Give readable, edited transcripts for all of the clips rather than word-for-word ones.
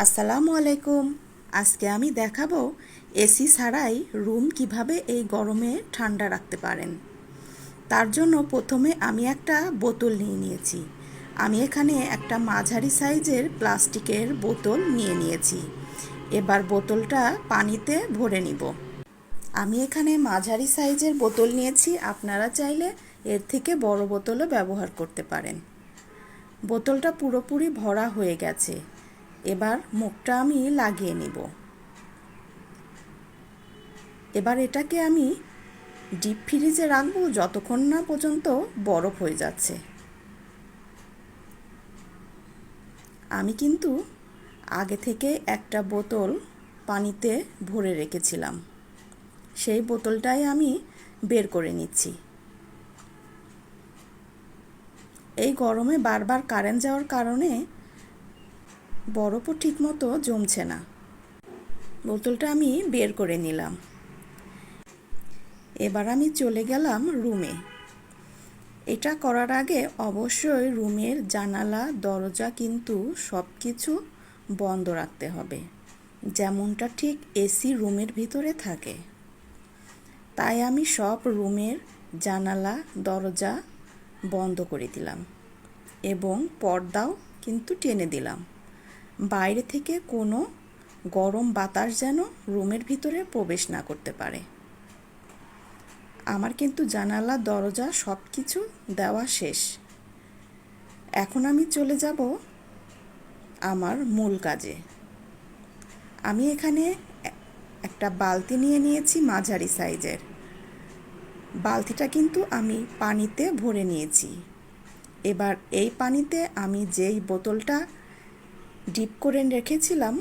আসসালামু আলাইকুম। আজকে আমি দেখাবো এসি ছাড়াই রুম কিভাবে এই গরমে ঠান্ডা রাখতে পারেন। তার জন্য প্রথমে আমি একটা বোতল নিয়ে নিয়েছি। আমি এখানে একটা মাঝারি সাইজের প্লাস্টিকের বোতল নিয়ে নিয়েছি। এবার বোতলটা পানিতে ভরে নিব। আমি এখানে মাঝারি সাইজের বোতল নিয়েছি, আপনারা চাইলে এর থেকে বড় বোতলও ব্যবহার করতে পারেন। বোতলটা পুরোপুরি ভরা হয়ে গেছে। এবার মুখটা আমি লাগিয়ে নিব। এবার এটাকে আমি ডিপ ফ্রিজে রাখবো যতক্ষণ না পর্যন্ত বরফ হয়ে যাচ্ছে। আমি কিন্তু আগে থেকে একটা বোতল পানিতে ভরে রেখেছিলাম, সেই বোতলটাই আমি বের করে নিচ্ছি। এই গরমে বারবার কারেন্ট যাওয়ার কারণে বরফও ঠিকমতো জমছে না। বোতলটা আমি বের করে নিলাম। এবার আমি চলে গেলাম রুমে। এটা করার আগে অবশ্যই রুমের জানালা দরজা কিন্তু সব কিছু বন্ধ রাখতে হবে, যেমনটা ঠিক এসি রুমের ভিতরে থাকে। তাই আমি সব রুমের জানালা দরজা বন্ধ করে দিলাম এবং পর্দাও কিন্তু টেনে দিলাম। বাইরে থেকে কোনো গরম বাতাস যেন রুমের ভিতরে প্রবেশ না করতে পারে। আমার কিন্তু জানালা দরজা সব কিছু দেওয়া শেষ। এখন আমি চলে যাব আমার মূল কাজে। আমি এখানে একটা বালতি নিয়ে নিয়েছি মাঝারি সাইজের। বালতিটা কিন্তু আমি পানিতে ভরে নিয়েছি। এবার এই পানিতে আমি যেই বোতলটা ডিপ করে রেখেছিলাম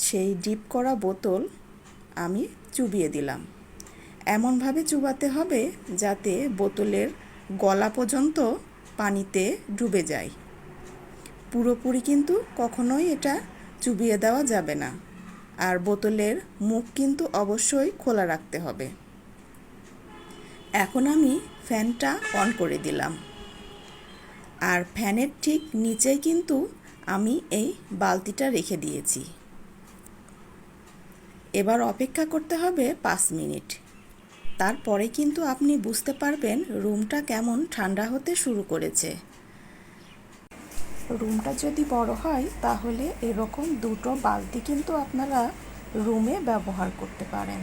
সেই ডিপ করা বোতল আমি চুবিয়ে দিলাম। এমনভাবে চুবাতে হবে যাতে বোতলের গলা পর্যন্ত পানিতে ডুবে যায়। পুরোপুরি কিন্তু কখনোই এটা চুবিয়ে দেওয়া যাবে না। আর বোতলের মুখ কিন্তু অবশ্যই খোলা রাখতে হবে। এখন আমি ফ্যানটা অন করে দিলাম। আর ফ্যানের ঠিক নিচেই কিন্তু আমি এই বালতিটা রেখে দিয়েছি। এবার অপেক্ষা করতে হবে 5 মিনিট। তারপরে কিন্তু আপনি বুঝতে পারবেন রুমটা কেমন ঠান্ডা হতে শুরু করেছে। রুমটা যদি বড় হয় তাহলে এরকম দুটো বালতি কিন্তু আপনারা রুমে ব্যবহার করতে পারেন।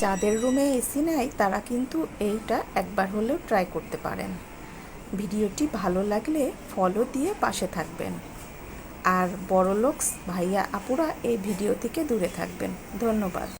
যাদের রুমে এসি নেই তারা কিন্তু এইটা একবার হলেও ট্রাই করতে পারেন। ভিডিওটি ভালো লাগলে ফলো দিয়ে পাশে থাকবেন। আর বড়লোকস ভাইয়া আপুরা এই ভিডিও থেকে দূরে থাকবেন। ধন্যবাদ।